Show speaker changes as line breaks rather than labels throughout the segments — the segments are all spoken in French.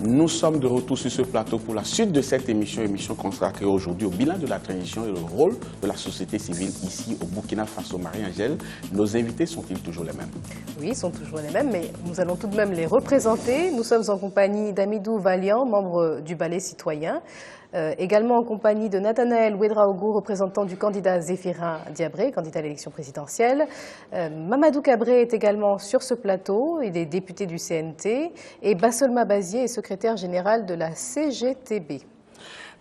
Nous sommes de retour sur ce plateau pour la suite de cette émission consacrée aujourd'hui au bilan de la transition et le rôle de la société civile ici au Burkina Faso. Marie-Angèle, nos invités sont-ils toujours les mêmes? Oui, ils sont toujours les mêmes, mais nous allons tout de même les représenter. Nous sommes en compagnie d'Amidou Valiant, membre du Balai citoyen, également en compagnie de Nathanaël Ouedraogo, représentant du candidat Zéphirin Diabré, candidat à l'élection présidentielle. Mamadou Cabré est également sur ce plateau, il est député du CNT, et Bassolma Bazier est secrétaire général de la CGTB.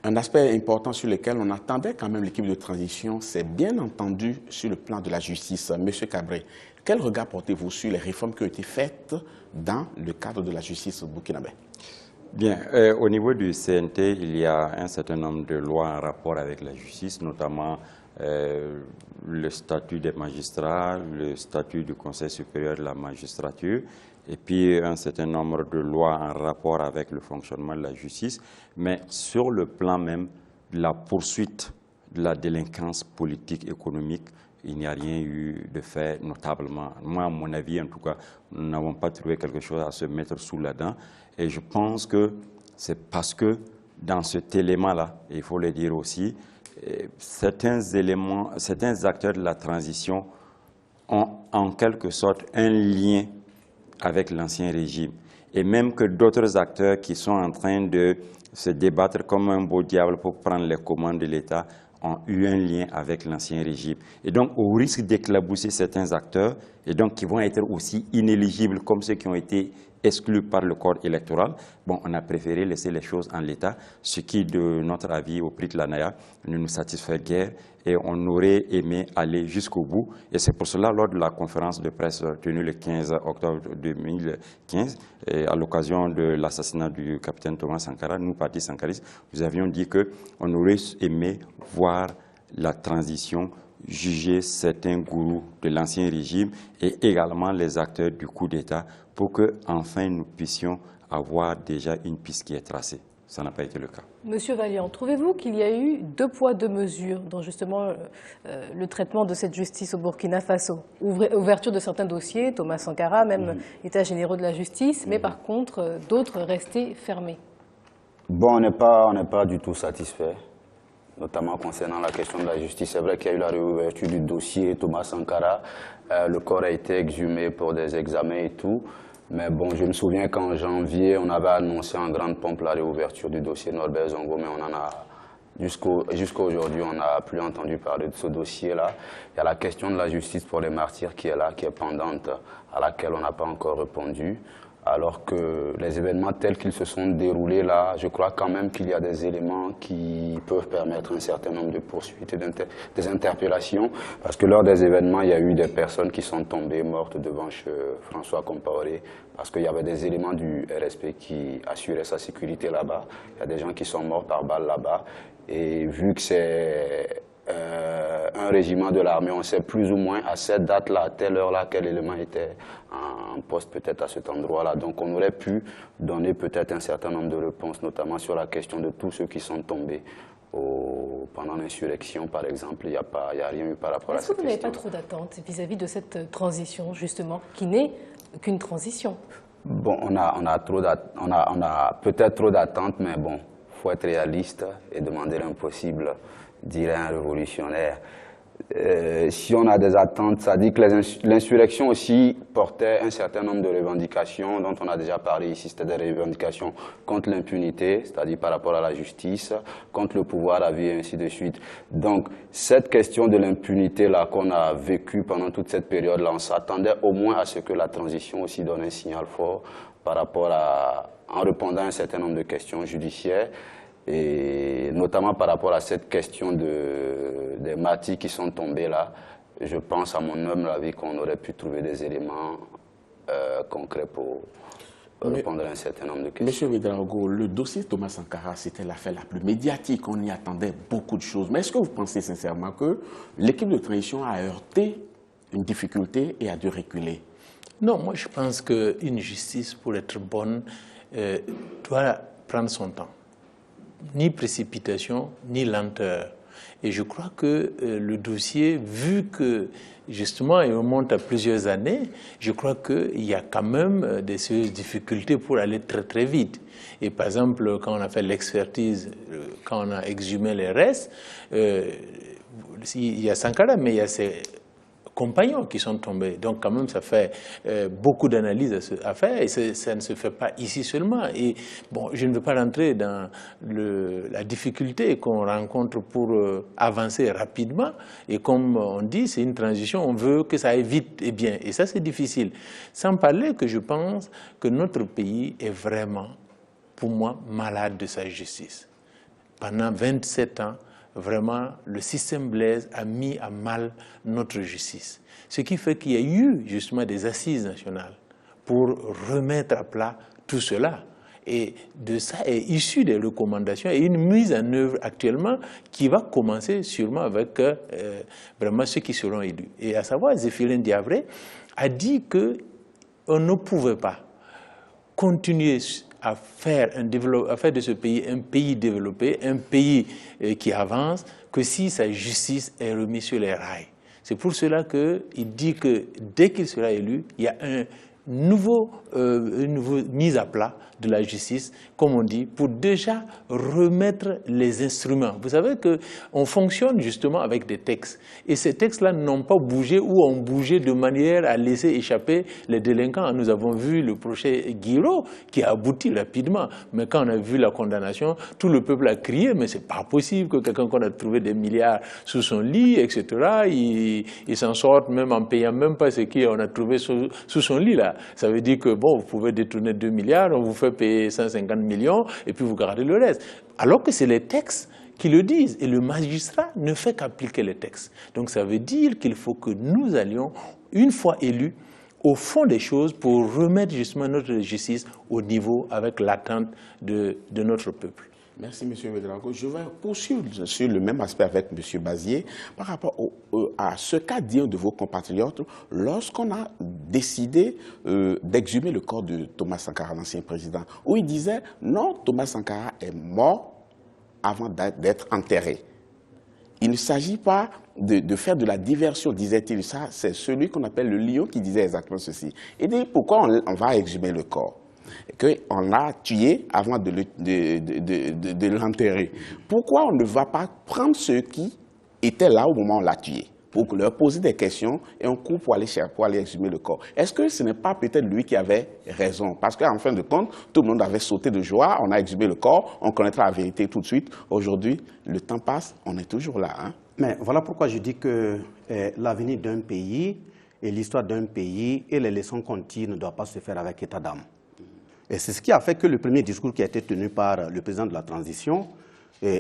Un aspect important sur lequel on attendait quand même l'équipe de transition, c'est bien entendu sur le plan de la justice. Monsieur Cabré, quel regard portez-vous sur les réformes qui ont été faites dans le cadre de la justice burkinabé?
Bien, au niveau du CNT, il y a un certain nombre de lois en rapport avec la justice, notamment le statut des magistrats, le statut du Conseil supérieur de la magistrature, et puis un certain nombre de lois en rapport avec le fonctionnement de la justice. Mais sur le plan même de la poursuite de la délinquance politique, économique, il n'y a rien eu de fait notablement. Moi, à mon avis, en tout cas, nous n'avons pas trouvé quelque chose à se mettre sous la dent. Et je pense que c'est parce que dans cet élément-là, il faut le dire aussi, certains acteurs de la transition ont en quelque sorte un lien avec l'ancien régime. Et même que d'autres acteurs qui sont en train de se débattre comme un beau diable pour prendre les commandes de l'État ont eu un lien avec l'ancien régime. Et donc, au risque d'éclabousser certains acteurs, et donc qui vont être aussi inéligibles comme ceux qui ont été exclus par le code électoral, bon, on a préféré laisser les choses en l'état, ce qui, de notre avis, au prix de la NAIA, ne nous satisfait guère et on aurait aimé aller jusqu'au bout. Et c'est pour cela, lors de la conférence de presse tenue le 15 octobre 2015, à l'occasion de l'assassinat du capitaine Thomas Sankara, nous, partis sankaristes, nous avions dit qu'on aurait aimé voir la transition juger certains gourous de l'ancien régime et également les acteurs du coup d'État pour que enfin nous puissions avoir déjà une piste qui est tracée. Ça n'a pas été le cas.
Monsieur Valiant, trouvez-vous qu'il y a eu deux poids, deux mesures dans justement le traitement de cette justice au Burkina Faso? Ouverture de certains dossiers, Thomas Sankara, même état généraux de la justice, mais par contre d'autres restés fermés.
Bon, on n'est pas du tout satisfait, notamment concernant la question de la justice. C'est vrai qu'il y a eu la réouverture du dossier Thomas Sankara. Le corps a été exhumé pour des examens et tout. Mais bon, je me souviens qu'en janvier, on avait annoncé en grande pompe la réouverture du dossier Norbert Zongo, mais on en a, jusqu'à aujourd'hui, on n'a plus entendu parler de ce dossier-là. Il y a la question de la justice pour les martyrs qui est là, qui est pendante, à laquelle on n'a pas encore répondu. Alors que les événements tels qu'ils se sont déroulés là, je crois quand même qu'il y a des éléments qui peuvent permettre un certain nombre de poursuites et des interpellations. Parce que lors des événements, il y a eu des personnes qui sont tombées mortes devant François Compaoré. Parce qu'il y avait des éléments du RSP qui assuraient sa sécurité là-bas. Il y a des gens qui sont morts par balle là-bas. Et vu que c'est un régiment de l'armée, on sait plus ou moins à cette date-là, à telle heure-là, quel élément était en poste peut-être à cet endroit-là. Donc on aurait pu donner peut-être un certain nombre de réponses, notamment sur la question de tous ceux qui sont tombés pendant l'insurrection, par exemple. Il n'y a rien eu par rapport à cette question.
Est-ce que vous n'avez pas trop d'attentes vis-à-vis de cette transition, justement, qui n'est qu'une transition?
Bon, on a peut-être trop d'attentes, mais bon, il faut être réaliste et demander l'impossible, dirait un révolutionnaire. Si on a des attentes, ça dit que l'insurrection aussi portait un certain nombre de revendications dont on a déjà parlé ici. C'était des revendications contre l'impunité, c'est-à-dire par rapport à la justice, contre le pouvoir à vie et ainsi de suite. Donc cette question de l'impunité-là qu'on a vécue pendant toute cette période-là, on s'attendait au moins à ce que la transition aussi donne un signal fort par rapport en répondant à un certain nombre de questions judiciaires. Et notamment par rapport à cette question des martyrs qui sont tombés là, je pense à mon humble avis qu'on aurait pu trouver des éléments concrets pour répondre à un certain nombre de questions.
Monsieur Ouedraogo, le dossier Thomas Sankara, c'était l'affaire la plus médiatique, on y attendait beaucoup de choses. Mais est-ce que vous pensez sincèrement que l'équipe de transition a heurté une difficulté et a dû reculer?
Non, moi je pense qu'une justice, pour être bonne, doit prendre son temps. Ni précipitation, ni lenteur. Et je crois que le dossier, vu que justement il remonte à plusieurs années, je crois qu'il y a quand même des sérieuses difficultés pour aller très très vite. Et par exemple, quand on a fait l'expertise, quand on a exhumé les restes, il y a Sankara, mais il y a ses compagnons qui sont tombés. Donc quand même, ça fait beaucoup d'analyses à faire et ça ne se fait pas ici seulement. Et bon, je ne veux pas rentrer dans la difficulté qu'on rencontre pour avancer rapidement. Et comme on dit, c'est une transition, on veut que ça aille vite et bien. Et ça, c'est difficile. Sans parler que je pense que notre pays est vraiment, pour moi, malade de sa justice. Pendant 27 ans, vraiment, le système Blaise a mis à mal notre justice. Ce qui fait qu'il y a eu justement des assises nationales pour remettre à plat tout cela. Et de ça est issu des recommandations et une mise en œuvre actuellement qui va commencer sûrement avec vraiment ceux qui seront élus. Et à savoir, Zéphirin Diabré a dit qu'on ne pouvait pas continuer à faire de ce pays un pays développé, un pays qui avance, que si sa justice est remise sur les rails. C'est pour cela qu'il dit que dès qu'il sera élu, il y a une nouveau mise à plat de la justice, comme on dit, pour déjà remettre les instruments. Vous savez qu'on fonctionne justement avec des textes. Et ces textes-là n'ont pas bougé ou ont bougé de manière à laisser échapper les délinquants. Nous avons vu le procès Guiraud qui a abouti rapidement. Mais quand on a vu la condamnation, tout le peuple a crié, mais c'est pas possible que quelqu'un qu'on a trouvé des milliards sous son lit, etc., il s'en sorte même en payant même pas ce qu'on a trouvé sous son lit là. Ça veut dire que bon, vous pouvez détourner 2 milliards, on vous fait payer 150 millions et puis vous gardez le reste. Alors que c'est les textes qui le disent et le magistrat ne fait qu'appliquer les textes. Donc ça veut dire qu'il faut que nous allions, une fois élus, au fond des choses pour remettre justement notre justice au niveau avec l'attente de notre peuple.
Merci, M. Ouédraogo. Je vais poursuivre sur le même aspect avec M. Bazier par rapport à ce qu'a dit un de vos compatriotes lorsqu'on a décidé d'exhumer le corps de Thomas Sankara, l'ancien président, où il disait non, Thomas Sankara est mort avant d'être enterré. Il ne s'agit pas de faire de la diversion, disait-il. Ça, c'est celui qu'on appelle le lion qui disait exactement ceci. Il dit pourquoi on va exhumer le corps? Qu'on l'a tué avant de l'enterrer. Pourquoi on ne va pas prendre ceux qui étaient là au moment où on l'a tué, pour leur poser des questions et on court pour aller exhumer le corps? Est-ce que ce n'est pas peut-être lui qui avait raison? Parce qu'en fin de compte, tout le monde avait sauté de joie, on a exhumé le corps, on connaîtra la vérité tout de suite. Aujourd'hui, le temps passe, on est toujours là. Hein?
Mais voilà pourquoi je dis que l'avenir d'un pays et l'histoire d'un pays et les leçons qu'on tire ne doivent pas se faire avec état d'âme. Et c'est ce qui a fait que le premier discours qui a été tenu par le président de la transition,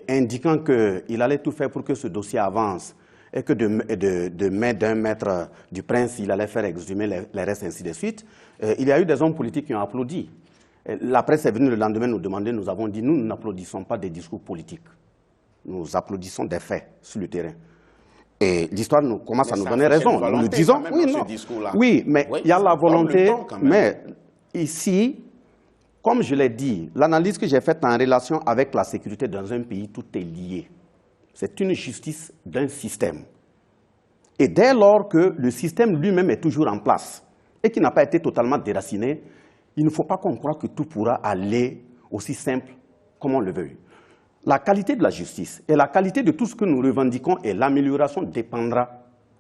indiquant qu'il allait tout faire pour que ce dossier avance et que d'un maître du prince, il allait faire exhumer les restes, ainsi de suite, il y a eu des hommes politiques qui ont applaudi. La presse est venue le lendemain nous demander, nous avons dit, nous n'applaudissons pas des discours politiques. Nous applaudissons des faits sur le terrain. Et l'histoire commence à nous donner raison. Nous le disons, oui, non. Oui, mais il y a la volonté, mais ici, comme je l'ai dit, l'analyse que j'ai faite en relation avec la sécurité dans un pays, tout est lié. C'est une justice d'un système. Et dès lors que le système lui-même est toujours en place et qui n'a pas été totalement déraciné, il ne faut pas qu'on croie que tout pourra aller aussi simple comme on le veut. La qualité de la justice et la qualité de tout ce que nous revendiquons et l'amélioration dépendra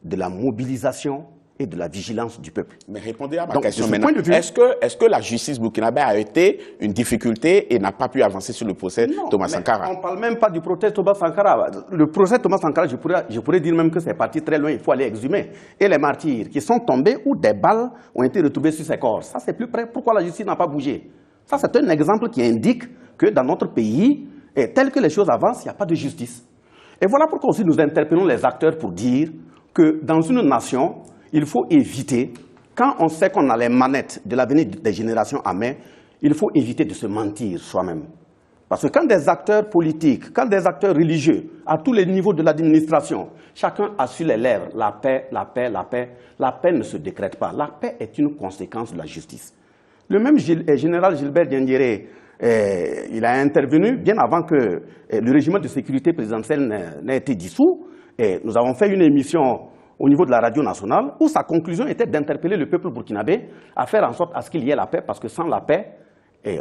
de la mobilisation et de la vigilance du peuple.
Mais répondez à ma question maintenant. Est-ce que la justice burkinabé a été une difficulté et n'a pas pu avancer sur le procès Thomas Sankara?
On ne parle même pas du procès Thomas Sankara. Le procès Thomas Sankara, je pourrais dire même que c'est parti très loin, il faut aller exhumer. Et les martyrs qui sont tombés ou des balles ont été retrouvées sur ces corps. Ça, c'est plus près. Pourquoi la justice n'a pas bougé? Ça, c'est un exemple qui indique que dans notre pays, et tel que les choses avancent, il n'y a pas de justice. Et voilà pourquoi aussi nous interpellons les acteurs pour dire que dans une nation, il faut éviter, quand on sait qu'on a les manettes de l'avenir des générations à main, il faut éviter de se mentir soi-même. Parce que quand des acteurs politiques, quand des acteurs religieux, à tous les niveaux de l'administration, chacun a sur les lèvres la paix, la paix, la paix, la paix ne se décrète pas. La paix est une conséquence de la justice. Le même général Gilbert Diendéré, il a intervenu bien avant que le régime de sécurité présidentielle n'ait été dissous. Et nous avons fait une émission au niveau de la radio nationale où sa conclusion était d'interpeller le peuple burkinabé à faire en sorte à ce qu'il y ait la paix, parce que sans la paix,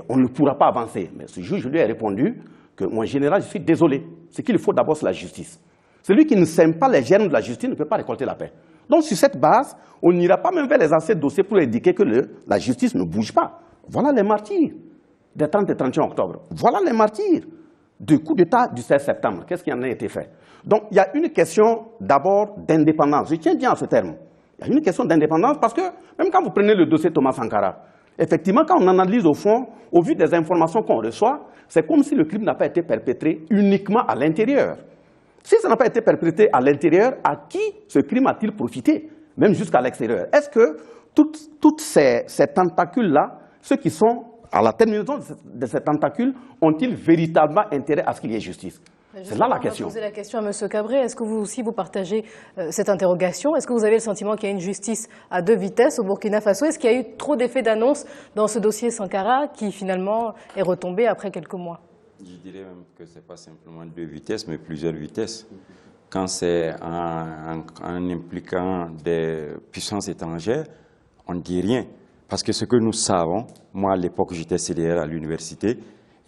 on ne pourra pas avancer. Mais ce jour, je lui ai répondu que, mon général, je suis désolé. Ce qu'il faut d'abord, c'est la justice. Celui qui ne sème pas les germes de la justice ne peut pas récolter la paix. Donc, sur cette base, on n'ira pas même vers les anciens dossiers pour indiquer que la justice ne bouge pas. Voilà les martyrs des 30 et 31 octobre. Voilà les martyrs du coup d'État du 16 septembre. Qu'est-ce qui en a été fait? Donc, il y a une question d'abord d'indépendance. Je tiens bien à ce terme. Il y a une question d'indépendance parce que, même quand vous prenez le dossier Thomas Sankara, effectivement, quand on analyse au fond, au vu des informations qu'on reçoit, c'est comme si le crime n'a pas été perpétré uniquement à l'intérieur. Si ça n'a pas été perpétré à l'intérieur, à qui ce crime a-t-il profité, même jusqu'à l'extérieur? Est-ce que toutes ces tentacules-là, ceux qui sont à la terminaison de ces tentacules, ont-ils véritablement intérêt à ce qu'il y ait justice? C'est là la question.
Je vais poser la question à M. Cabré. Est-ce que vous aussi vous partagez cette interrogation? Est-ce que vous avez le sentiment qu'il y a une justice à deux vitesses au Burkina Faso? Est-ce qu'il y a eu trop d'effets d'annonce dans ce dossier Sankara qui finalement est retombé après quelques mois?
Je dirais même que ce n'est pas simplement deux vitesses, mais plusieurs vitesses. Quand c'est en impliquant des puissances étrangères, on ne dit rien. Parce que ce que nous savons, moi à l'époque j'étais CDR à l'université,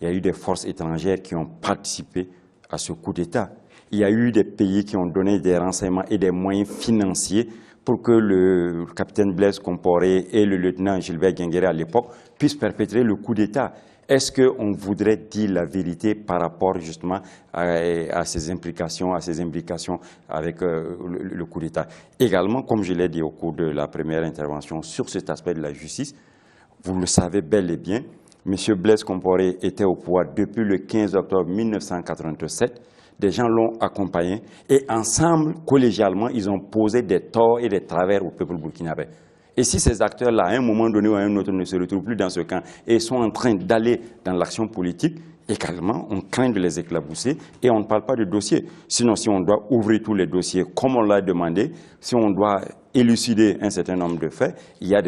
il y a eu des forces étrangères qui ont participé à ce coup d'État. Il y a eu des pays qui ont donné des renseignements et des moyens financiers pour que le capitaine Blaise Compaoré et le lieutenant Gilbert Guinguéré à l'époque puissent perpétrer le coup d'État. Est-ce qu'on voudrait dire la vérité par rapport justement à ces implications avec le coup d'État? Également, comme je l'ai dit au cours de la première intervention sur cet aspect de la justice, vous le savez bel et bien, M. Blaise Compaoré était au pouvoir depuis le 15 octobre 1987. Des gens l'ont accompagné et ensemble, collégialement, ils ont posé des torts et des travers au peuple burkinabé. Et si ces acteurs-là, à un moment donné ou à un autre, ne se retrouvent plus dans ce camp et sont en train d'aller dans l'action politique, également, on craint de les éclabousser et on ne parle pas de dossier. Sinon, si on doit ouvrir tous les dossiers comme on l'a demandé, si on doit élucider un certain nombre de faits, il y a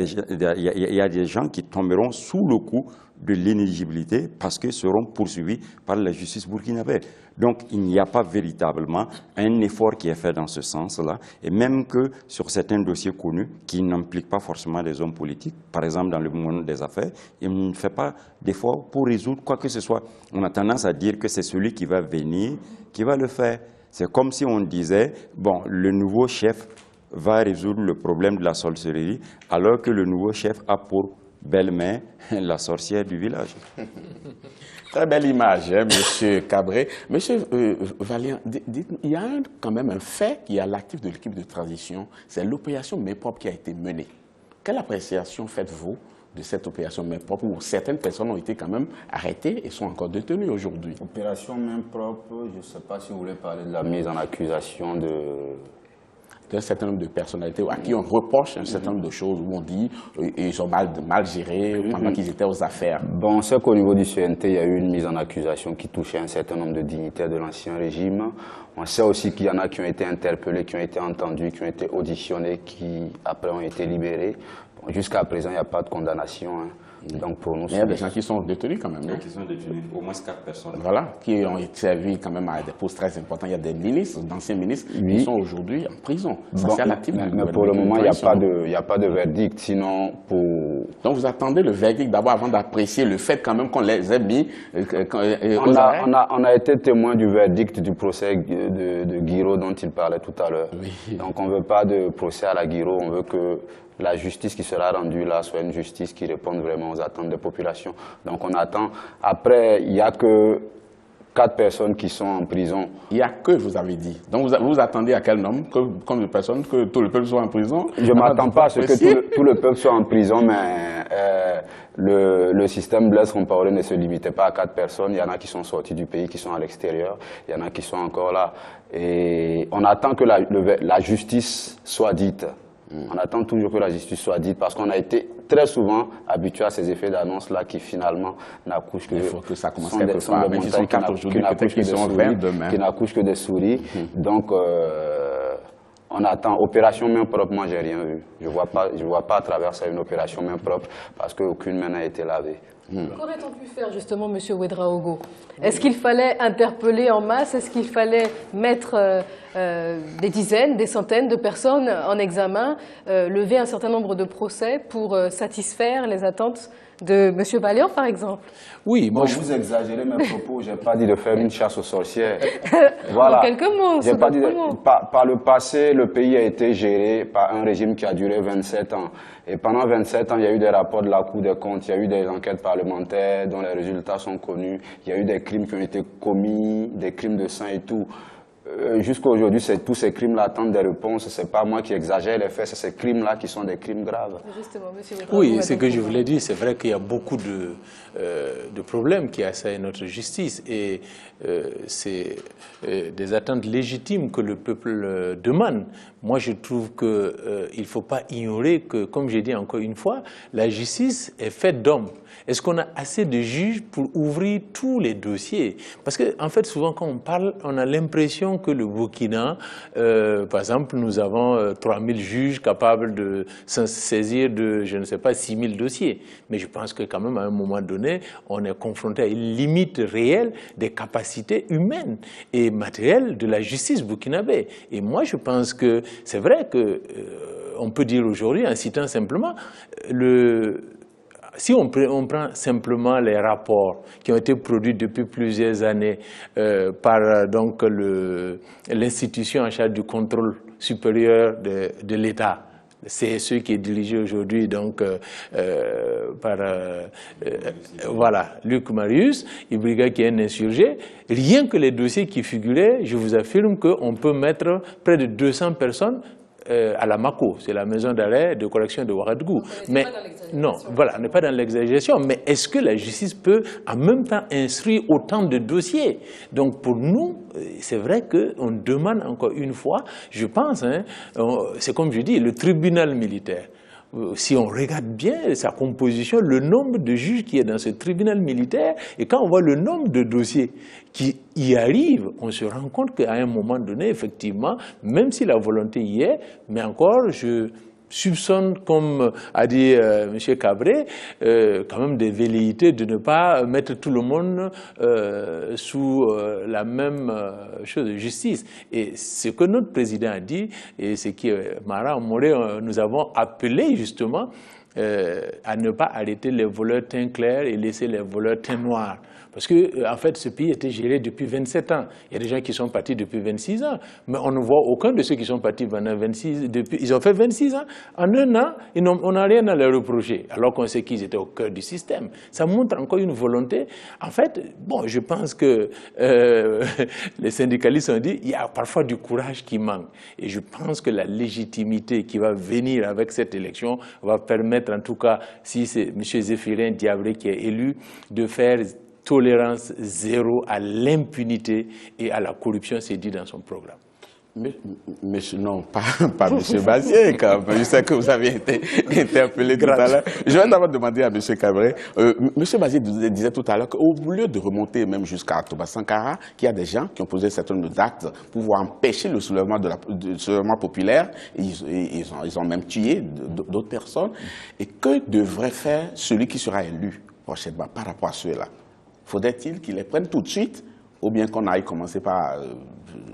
des gens qui tomberont sous le coup de l'inéligibilité parce qu'ils seront poursuivis par la justice burkinabé. Donc, il n'y a pas véritablement un effort qui est fait dans ce sens-là. Et même que sur certains dossiers connus qui n'impliquent pas forcément des hommes politiques, par exemple dans le monde des affaires, il ne fait pas d'effort pour résoudre quoi que ce soit. On a tendance à dire que c'est celui qui va venir qui va le faire. C'est comme si on disait, bon, le nouveau chef va résoudre le problème de la sorcellerie, alors que le nouveau chef a pour belle-mère la sorcière du village.
Très belle image, hein, M. Cabré. Monsieur Valien, il y a quand même un fait qui est à l'actif de l'équipe de transition, c'est l'opération Main Propre qui a été menée. Quelle appréciation faites-vous de cette opération Main Propre où certaines personnes ont été quand même arrêtées et sont encore détenues aujourd'hui?
Opération Main Propre, je ne sais pas si vous voulez parler de la mise en accusation
d'un certain nombre de personnalités à qui on reproche un certain nombre de choses, où on dit qu'ils ont mal géré pendant qu'ils étaient aux affaires.
Bon, on sait qu'au niveau du CNT, il y a eu une mise en accusation qui touchait un certain nombre de dignitaires de l'ancien régime. On sait aussi qu'il y en a qui ont été interpellés, qui ont été entendus, qui ont été auditionnés, qui après ont été libérés. Bon, jusqu'à présent, il n'y a pas de condamnation. Hein. Donc pour nous,
il y a des gens qui sont détenus quand même.
Qui sont détenus, au moins 4 personnes.
Voilà, qui ont servi quand même à des postes très importants. Il y a des ministres, d'anciens ministres, qui sont aujourd'hui en prison. Ça,
bon,
c'est à l'actif du
mais pour le moment, il n'y a pas de verdict. Sinon, pour...
Donc vous attendez le verdict d'abord avant d'apprécier le fait quand même qu'on les ait mis
on a été témoin du verdict du procès de Guiro dont il parlait tout à l'heure. Oui. Donc on ne veut pas de procès à la Guiro, on veut que la justice qui sera rendue là soit une justice qui réponde vraiment aux attentes des populations. Donc on attend. Après, il n'y a que 4 personnes qui sont en prison.
Il n'y a que, vous avez dit. Donc vous attendez à quel nombre? Combien de personnes? Que tout le peuple soit en prison?
Je ne m'attends pas à ce que tout le peuple soit en prison, mais le système Blaise Compaoré ne se limitait pas à 4 personnes. Il y en a qui sont sortis du pays, qui sont à l'extérieur. Il y en a qui sont encore là. Et on attend que la justice soit dite. On attend toujours que la justice soit dite parce qu'on a été très souvent habitué à ces effets d'annonce-là qui finalement n'accouchent que...
Il faut que ça commence quelque part. Même s'ils sont 4 aujourd'hui, peut-être qu'ils sont 20 demain.
Qui n'accouchent que des souris. Donc, On attend. Opération main propre, moi, j'ai rien vu. Je vois pas à travers ça une opération main propre parce qu'aucune main n'a été lavée.
Qu'aurait-on pu faire justement, M. Ouedraogo? Est-ce qu'il fallait interpeller en masse? Est-ce qu'il fallait mettre des dizaines, des centaines de personnes en examen, lever un certain nombre de procès pour satisfaire les attentes de M. Balian, par exemple?
Oui,
moi vous exagérez mes propos, je n'ai pas dit de faire une chasse aux sorcières.
Voilà. En quelques mots,
par le passé, le pays a été géré par un régime qui a duré 27 ans. Et pendant 27 ans, il y a eu des rapports de la Cour des comptes, il y a eu des enquêtes parlementaires dont les résultats sont connus, il y a eu des crimes qui ont été commis, des crimes de sang et tout. Jusqu'à aujourd'hui, tous ces crimes-là attendent des réponses. Ce n'est pas moi qui exagère les faits, c'est ces crimes-là qui sont des crimes graves.
Justement, monsieur
oui, c'est ce que je voulais dire. C'est vrai qu'il y a beaucoup de problèmes qui assaillent notre justice et c'est des attentes légitimes que le peuple demande. Moi, je trouve qu'il ne faut pas ignorer que, comme j'ai dit encore une fois, la justice est faite d'hommes. Est-ce qu'on a assez de juges pour ouvrir tous les dossiers? Parce qu'en fait, souvent, quand on parle, on a l'impression que le Burkina, par exemple, nous avons 3000 juges capables de se saisir de, je ne sais pas, 6000 dossiers. Mais je pense que quand même, à un moment donné, on est confronté à une limite réelle des capacités humaines et matérielles de la justice burkinabé. Et moi, je pense que c'est vrai que on peut dire aujourd'hui, en citant simplement, si on prend simplement les rapports qui ont été produits depuis plusieurs années par donc l'institution en charge du contrôle supérieur de l'État, c'est ce qui est dirigé aujourd'hui donc par voilà, Luc Marius, Ibriga qui est un insurgé. Rien que les dossiers qui figuraient, je vous affirme qu'on peut mettre près de 200 personnes à la MACO, c'est la maison d'arrêt de correction de Ouagadougou. Mais non, voilà, on n'est pas dans l'exagération. Mais est-ce que la justice peut en même temps instruire autant de dossiers? Donc pour nous, c'est vrai qu'on demande encore une fois, je pense, hein, c'est comme je dis, le tribunal militaire. Si on regarde bien sa composition, le nombre de juges qui est dans ce tribunal militaire, et quand on voit le nombre de dossiers qui y arrivent, on se rend compte qu'à un moment donné, effectivement, même si la volonté y est, mais encore, je soupçonne, comme a dit M. Cabré, quand même des velléités de ne pas mettre tout le monde sous la même chose de justice. Et ce que notre président a dit, et ce qui Mara Moré, nous avons appelé justement à ne pas arrêter les voleurs teint clair et laisser les voleurs teint noir. Parce que, en fait, ce pays était géré depuis 27 ans. Il y a des gens qui sont partis depuis 26 ans. Mais on ne voit aucun de ceux qui sont partis pendant 26 depuis. Ils ont fait 26 ans. En un an, on n'a rien à leur reprocher. Alors qu'on sait qu'ils étaient au cœur du système. Ça montre encore une volonté. En fait, bon, je pense que les syndicalistes ont dit il y a parfois du courage qui manque. Et je pense que la légitimité qui va venir avec cette élection va permettre, en tout cas, si c'est M. Zéphirin Diabré qui est élu, de faire tolérance zéro à l'impunité et à la corruption, c'est dit dans son programme.
Mais non, pas M. Bazier, quand même. Je sais que vous avez été interpellé tout à l'heure. Je vais d'abord demander à M. Cabré. M. Bazier disait tout à l'heure qu'au lieu de remonter même jusqu'à Thomas Sankara, qu'il y a des gens qui ont posé un certain nombre d'actes pour pouvoir empêcher le soulèvement, populaire, ils ont même tué d'autres personnes. Et que devrait faire celui qui sera élu prochainement par rapport à ceux-là? Faudrait-il qu'ils les prennent tout de suite, ou bien qu'on aille commencer par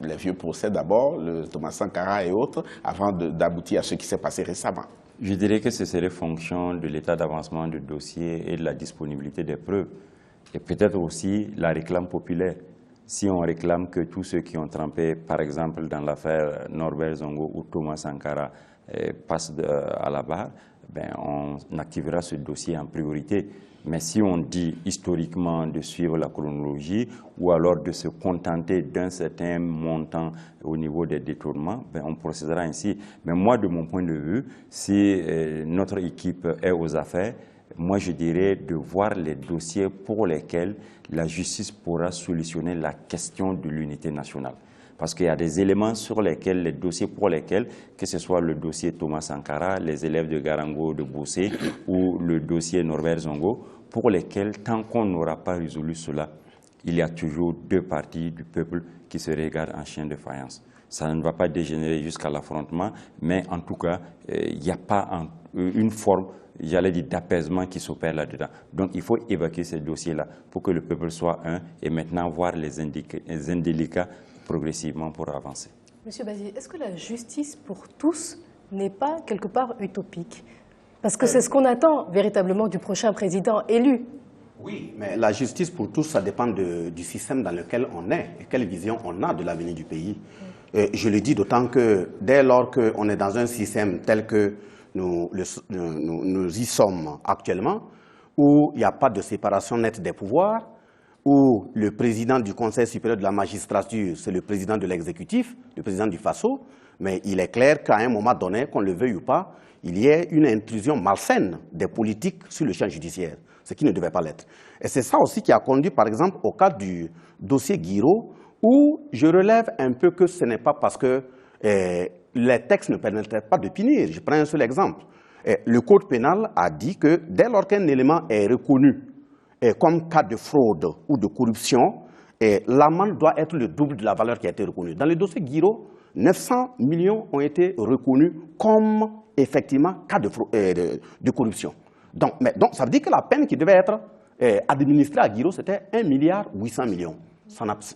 les vieux procès d'abord, le Thomas Sankara et autres, avant d'aboutir à ce qui s'est passé récemment?
Je dirais que ce serait fonction de l'état d'avancement du dossier et de la disponibilité des preuves. Et peut-être aussi la réclame populaire. Si on réclame que tous ceux qui ont trempé, par exemple, dans l'affaire Norbert Zongo ou Thomas Sankara passent à la barre, ben, on activera ce dossier en priorité. Mais si on dit historiquement de suivre la chronologie ou alors de se contenter d'un certain montant au niveau des détournements, ben on procédera ainsi. Mais moi, de mon point de vue, si notre équipe est aux affaires, moi je dirais de voir les dossiers pour lesquels la justice pourra solutionner la question de l'unité nationale. Parce qu'il y a des éléments sur lesquels, les dossiers pour lesquels, que ce soit le dossier Thomas Sankara, les élèves de Garango de Bossé ou le dossier Norbert Zongo, pour lesquels, tant qu'on n'aura pas résolu cela, il y a toujours deux parties du peuple qui se regardent en chien de faïence. Ça ne va pas dégénérer jusqu'à l'affrontement, mais en tout cas, il n'y a pas une forme, j'allais dire, d'apaisement qui s'opère là-dedans. Donc il faut évacuer ces dossiers-là pour que le peuple soit un et maintenant voir les indélicats progressivement pour avancer.
Monsieur Bazier, est-ce que la justice pour tous n'est pas quelque part utopique? Parce que c'est ce qu'on attend véritablement du prochain président élu.
Oui, mais la justice pour tous, ça dépend du système dans lequel on est et quelle vision on a de l'avenir du pays. Et je le dis d'autant que dès lors qu'on est dans un système tel que nous y sommes actuellement, où il n'y a pas de séparation nette des pouvoirs, où le président du Conseil supérieur de la magistrature, c'est le président de l'exécutif, le président du FASO, mais il est clair qu'à un moment donné, qu'on le veuille ou pas, il y ait une intrusion malsaine des politiques sur le champ judiciaire, ce qui ne devait pas l'être. Et c'est ça aussi qui a conduit, par exemple, au cas du dossier Guiraud, où je relève un peu que ce n'est pas parce que les textes ne permettraient pas de punir. Je prends un seul exemple. Le Code pénal a dit que dès lors qu'un élément est reconnu comme cas de fraude ou de corruption, l'amende doit être le double de la valeur qui a été reconnue. Dans le dossier Guiraud, 900 millions ont été reconnus comme effectivement cas de corruption. Donc, ça veut dire que la peine qui devait être administrée à Guiraud, c'était 1,8 milliard.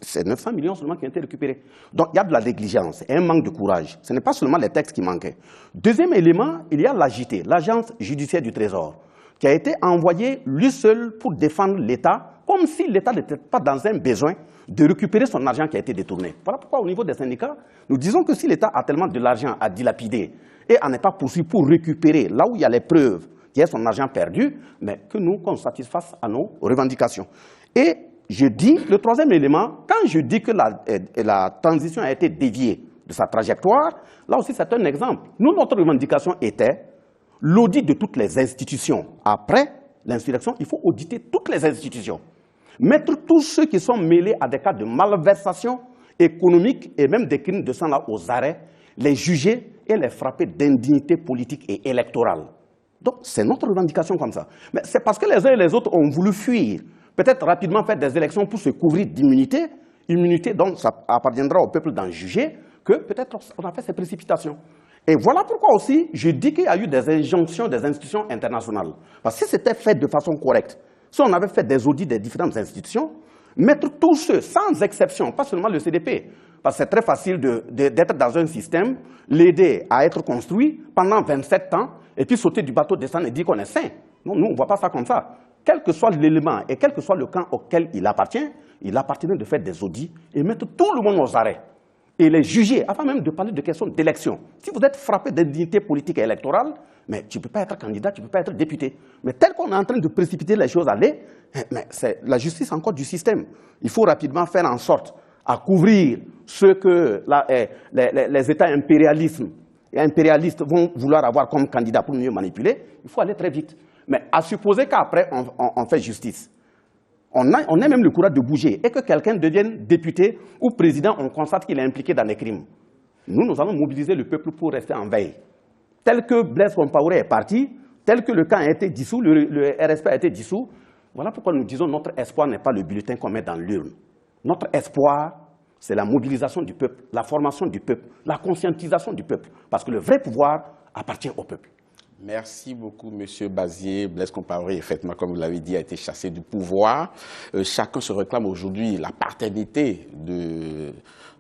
C'est 900 millions seulement qui ont été récupérés. Donc il y a de la négligence et un manque de courage. Ce n'est pas seulement les textes qui manquaient. Deuxième élément, il y a l'AJT, l'Agence judiciaire du Trésor, qui a été envoyé lui seul pour défendre l'État, comme si l'État n'était pas dans un besoin de récupérer son argent qui a été détourné. Voilà pourquoi au niveau des syndicats, nous disons que si l'État a tellement de l'argent à dilapider et en n'est pas poursuivi pour récupérer là où il y a les preuves qu'il y a son argent perdu, mais que nous, qu'on satisfasse à nos revendications. Et je dis, le troisième élément, quand je dis que la transition a été déviée de sa trajectoire, là aussi c'est un exemple. Nous, notre revendication était l'audit de toutes les institutions. Après l'insurrection, il faut auditer toutes les institutions. Mettre tous ceux qui sont mêlés à des cas de malversation économique et même des crimes de sang là aux arrêts, les juger et les frapper d'indignité politique et électorale. Donc c'est notre revendication comme ça. Mais c'est parce que les uns et les autres ont voulu fuir, peut-être rapidement faire des élections pour se couvrir d'immunité, immunité dont ça appartiendra au peuple d'en juger, que peut-être on a fait ces précipitations. Et voilà pourquoi aussi je dis qu'il y a eu des injonctions des institutions internationales. Parce que si c'était fait de façon correcte, si on avait fait des audits des différentes institutions, mettre tous ceux, sans exception, pas seulement le CDP, parce que c'est très facile d'être dans un système, l'aider à être construit pendant 27 ans, et puis sauter du bateau, descendre et dire qu'on est sain. Non, nous, on ne voit pas ça comme ça. Quel que soit l'élément et quel que soit le camp auquel il appartenait de faire des audits et mettre tout le monde aux arrêts et les juger, avant même de parler de questions d'élection. Si vous êtes frappé d'indignité politique et électorale, mais tu ne peux pas être candidat, tu ne peux pas être député. Mais tel qu'on est en train de précipiter les choses à aller, mais c'est la justice encore du système. Il faut rapidement faire en sorte à couvrir ce que les États impérialistes vont vouloir avoir comme candidat pour mieux manipuler. Il faut aller très vite. Mais à supposer qu'après, on fait justice, on a même le courage de bouger et que quelqu'un devienne député ou président, on constate qu'il est impliqué dans des crimes. Nous allons mobiliser le peuple pour rester en veille. Tel que Blaise Compaoré est parti, tel que le camp a été dissous, le RSP a été dissous, voilà pourquoi nous disons que notre espoir n'est pas le bulletin qu'on met dans l'urne. Notre espoir, c'est la mobilisation du peuple, la formation du peuple, la conscientisation du peuple. Parce que le vrai pouvoir appartient au peuple.
Merci beaucoup, M. Bazier. Blaise Compaoré, effectivement, comme vous l'avez dit, a été chassé du pouvoir. Chacun se réclame aujourd'hui la paternité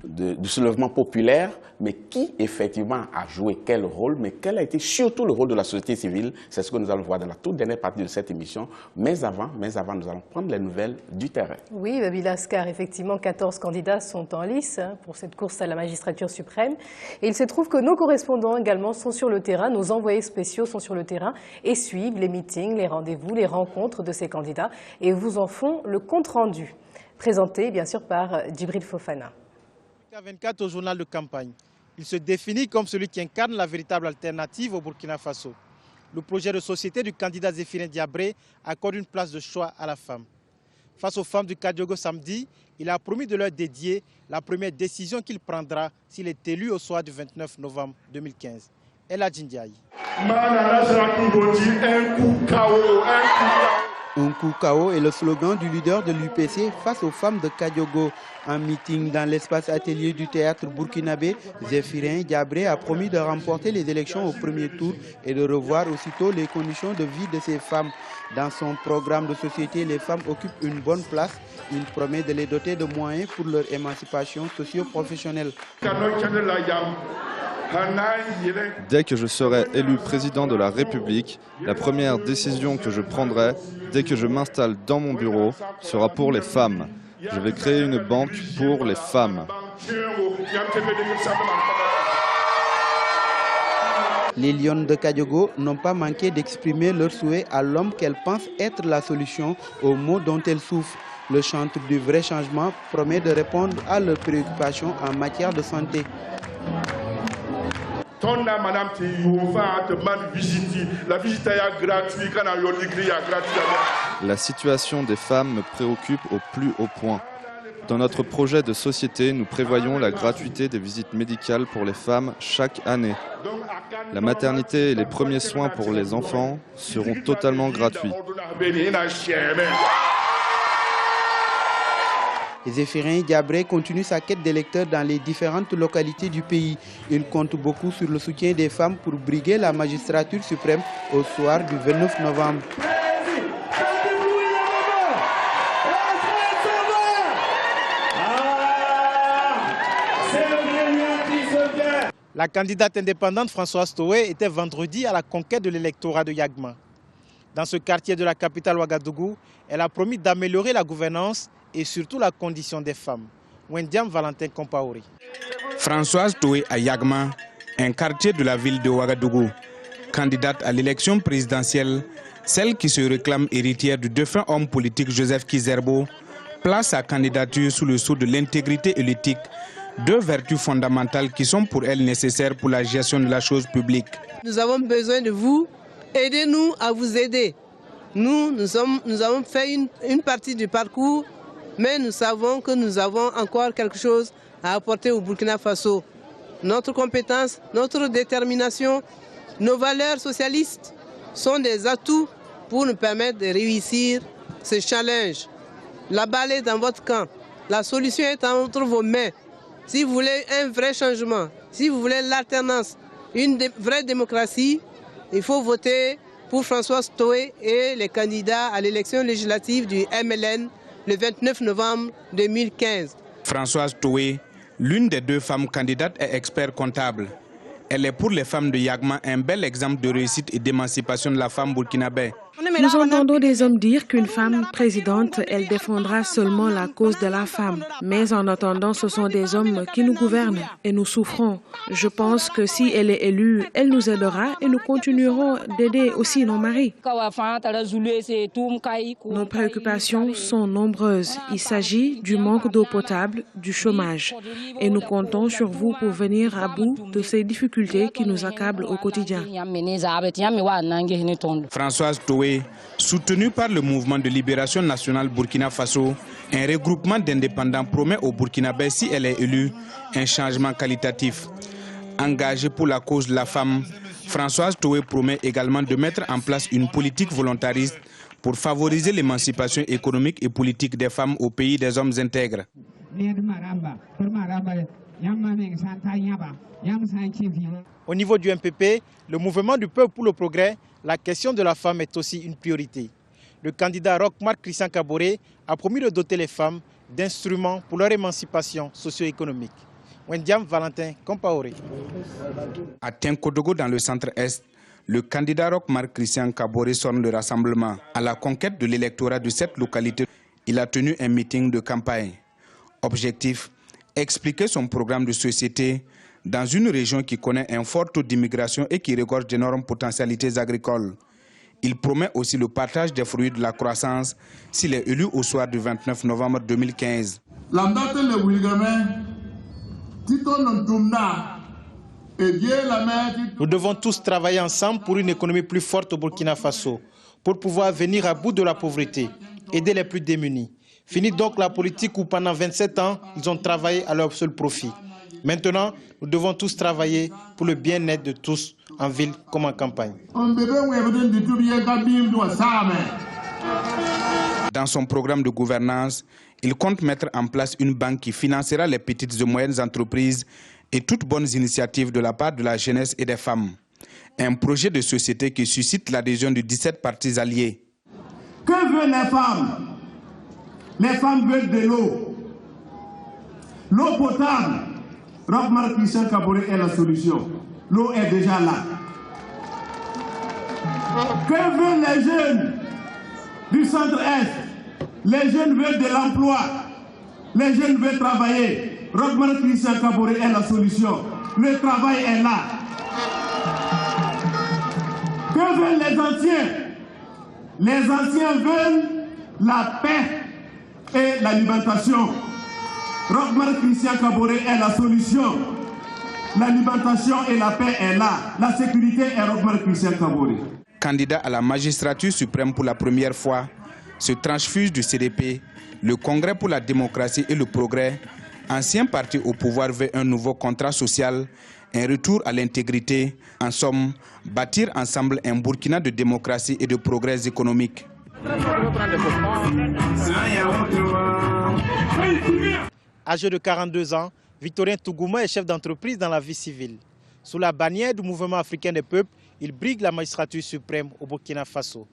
du soulèvement populaire, mais qui, effectivement, a joué quel rôle, mais quel a été surtout le rôle de la société civile. C'est ce que nous allons voir dans la toute dernière partie de cette émission. Mais avant, nous allons prendre les nouvelles du terrain. Oui,
Baby Lascar, effectivement, 14 candidats sont en lice pour cette course à la magistrature suprême. Et il se trouve que nos correspondants également sont sur le terrain, nos envoyés spéciaux sont sur le terrain et suivent les meetings, les rendez-vous, les rencontres de ces candidats et vous en font le compte-rendu, présenté bien sûr par Djibril Fofana.
24 au journal de campagne. Il se définit comme celui qui incarne la véritable alternative au Burkina Faso. Le projet de société du candidat Zéphirin Diabré accorde une place de choix à la femme. Face aux femmes du Kadiogo samedi, il a promis de leur dédier la première décision qu'il prendra s'il est élu au soir du 29 novembre 2015.
Un coup KO est le slogan du leader de l'UPC face aux femmes de Kadiogo. En meeting dans l'espace atelier du théâtre burkinabé, Zéphirin Diabré a promis de remporter les élections au premier tour et de revoir aussitôt les conditions de vie de ces femmes. Dans son programme de société, les femmes occupent une bonne place. Il promet de les doter de moyens pour leur émancipation socio-professionnelle.
Dès que je serai élu président de la République, la première décision que je prendrai, dès que je m'installe dans mon bureau, sera pour les femmes. Je vais créer une banque pour les femmes.
Les Lions de Kadiogo n'ont pas manqué d'exprimer leur souhait à l'homme qu'elles pensent être la solution aux maux dont elles souffrent. Le chantre du vrai changement promet de répondre à leurs préoccupations en matière de santé.
La situation des femmes me préoccupe au plus haut point. Dans notre projet de société, nous prévoyons la gratuité des visites médicales pour les femmes chaque année. La maternité et les premiers soins pour les enfants seront totalement gratuits.
Zéphirin Diabré continue sa quête d'électeurs dans les différentes localités du pays. Il compte beaucoup sur le soutien des femmes pour briguer la magistrature suprême au soir du 29 novembre.
La candidate indépendante Françoise Toé était vendredi à la conquête de l'électorat de Yagma. Dans ce quartier de la capitale Ouagadougou, elle a promis d'améliorer la gouvernance et surtout la condition des femmes. Wendiam Valentin Compaoré.
Françoise Toé à Yagma, un quartier de la ville de Ouagadougou. Candidate à l'élection présidentielle, celle qui se réclame héritière du défunt homme politique Joseph Kizerbo, place sa candidature sous le sceau de l'intégrité et l'éthique, deux vertus fondamentales qui sont pour elle nécessaires pour la gestion de la chose publique.
Nous avons besoin de vous, aidez-nous à vous aider. Nous avons fait une partie du parcours, mais nous savons que nous avons encore quelque chose à apporter au Burkina Faso. Notre compétence, notre détermination, nos valeurs socialistes sont des atouts pour nous permettre de réussir ce challenge. La balle est dans votre camp, la solution est entre vos mains. Si vous voulez un vrai changement, si vous voulez l'alternance, une vraie démocratie, il faut voter pour Françoise Toé et les candidats à l'élection législative du MLN le 29 novembre 2015.
Françoise Toé, l'une des deux femmes candidates, est expert comptable. Elle est pour les femmes de Yagma un bel exemple de réussite et d'émancipation de la femme burkinabé.
Nous entendons des hommes dire qu'une femme présidente, elle défendra seulement la cause de la femme. Mais en attendant, ce sont des hommes qui nous gouvernent et nous souffrons. Je pense que si elle est élue, elle nous aidera et nous continuerons d'aider aussi nos maris. Nos préoccupations sont nombreuses. Il s'agit du manque d'eau potable, du chômage. Et nous comptons sur vous pour venir à bout de ces difficultés qui nous accablent au quotidien.
Françoise Toé, soutenue par le mouvement de libération nationale Burkina Faso, un regroupement d'indépendants promet au Burkinabé, si elle est élue, un changement qualitatif. Engagée pour la cause de la femme, Françoise Toé promet également de mettre en place une politique volontariste pour favoriser l'émancipation économique et politique des femmes au pays des hommes intègres.
Au niveau du MPP, le mouvement du peuple pour le progrès, la question de la femme est aussi une priorité. Le candidat Roch-Marc Christian Kaboré a promis de doter les femmes d'instruments pour leur émancipation socio-économique. Wendiam Valentin Compaoré.
À Tinkodogo, dans le centre-est, le candidat Roch-Marc Christian Kaboré sonne le rassemblement. À la conquête de l'électorat de cette localité, il a tenu un meeting de campagne. Objectif, expliquer son programme de société dans une région qui connaît un fort taux d'immigration et qui regorge d'énormes potentialités agricoles. Il promet aussi le partage des fruits de la croissance s'il est élu au soir du 29 novembre 2015.
Nous devons tous travailler ensemble pour une économie plus forte au Burkina Faso, pour pouvoir venir à bout de la pauvreté, aider les plus démunis. Fini donc la politique où pendant 27 ans, ils ont travaillé à leur seul profit. Maintenant, nous devons tous travailler pour le bien-être de tous, en ville comme en campagne.
Dans son programme de gouvernance, il compte mettre en place une banque qui financera les petites et moyennes entreprises et toutes bonnes initiatives de la part de la jeunesse et des femmes. Un projet de société qui suscite l'adhésion de 17 partis alliés.
Que veulent les femmes? Les femmes veulent de l'eau. L'eau potable. Roch Marc Christian Kaboré est la solution. L'eau est déjà là. Que veulent les jeunes du centre-est? Les jeunes veulent de l'emploi. Les jeunes veulent travailler. Roch Marc Christian Kaboré est la solution. Le travail est là. Que veulent les anciens? Les anciens veulent la paix et l'alimentation. Roch Marc Christian Kaboré est la solution. L'alimentation et la paix est là. La sécurité est Roch Marc Christian Kaboré.
Candidat à la magistrature suprême pour la première fois, ce transfuge du CDP, le Congrès pour la démocratie et le progrès, ancien parti au pouvoir veut un nouveau contrat social, un retour à l'intégrité, en somme, bâtir ensemble un Burkina de démocratie et de progrès économique.
Âgé de 42 ans, Victorien Tougouma est chef d'entreprise dans la vie civile. Sous la bannière du Mouvement africain des peuples, il brigue la magistrature suprême au Burkina Faso.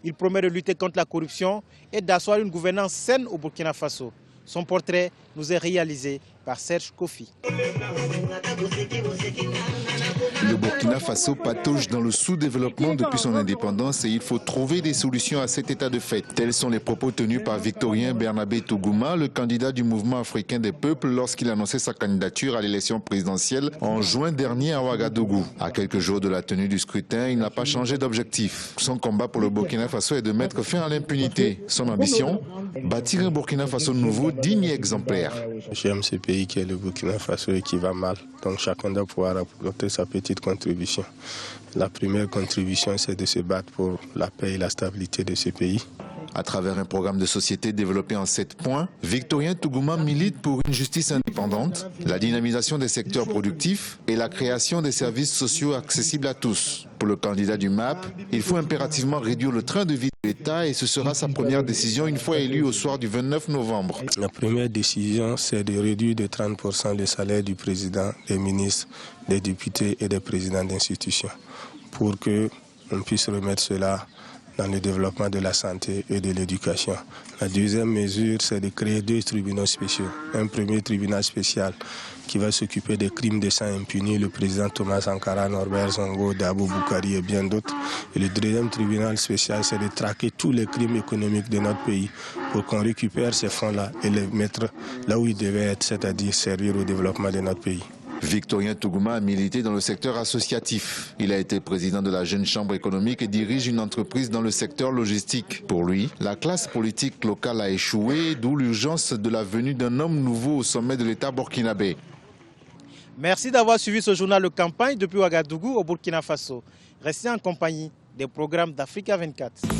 Il promet de lutter contre la corruption et d'asseoir une gouvernance saine au Burkina Faso. Son portrait nous est réalisé par Serge Kofi.
Le Burkina Faso patauge dans le sous-développement depuis son indépendance et il faut trouver des solutions à cet état de fait. Tels sont les propos tenus par Victorien Bernabé Tougouma, le candidat du Mouvement africain des peuples, lorsqu'il annonçait sa candidature à l'élection présidentielle en juin dernier à Ouagadougou. À quelques jours de la tenue du scrutin, il n'a pas changé d'objectif. Son combat pour le Burkina Faso est de mettre fin à l'impunité. Son ambition, bâtir un Burkina Faso nouveau, digne et exemplaire.
J'aime ce pays qui est le Burkina Faso et qui va mal. Donc chacun doit pouvoir apporter sa petite contribution. La première contribution, c'est de se battre pour la paix et la stabilité de ce pays.
À travers un programme de société développé en 7 points, Victorien Tougouma milite pour une justice indépendante, la dynamisation des secteurs productifs et la création des services sociaux accessibles à tous. Pour le candidat du MAP, il faut impérativement réduire le train de vie de l'État et ce sera sa première décision une fois élu au soir du 29 novembre.
La première décision, c'est de réduire de 30% le salaire du président, des ministres, des députés et des présidents d'institutions pour qu'on puisse remettre cela dans le développement de la santé et de l'éducation. La deuxième mesure, c'est de créer 2 tribunaux spéciaux. Un premier tribunal spécial qui va s'occuper des crimes de sang impunis, le président Thomas Sankara, Norbert Zongo, Dabo Boukari et bien d'autres. Et le deuxième tribunal spécial, c'est de traquer tous les crimes économiques de notre pays pour qu'on récupère ces fonds-là et les mettre là où ils devaient être, c'est-à-dire servir au développement de notre pays.
Victorien Tougouma a milité dans le secteur associatif. Il a été président de la Jeune Chambre économique et dirige une entreprise dans le secteur logistique. Pour lui, la classe politique locale a échoué, d'où l'urgence de la venue d'un homme nouveau au sommet de l'État burkinabé.
Merci d'avoir suivi ce journal de campagne depuis Ouagadougou au Burkina Faso. Restez en compagnie des programmes d'Africa 24.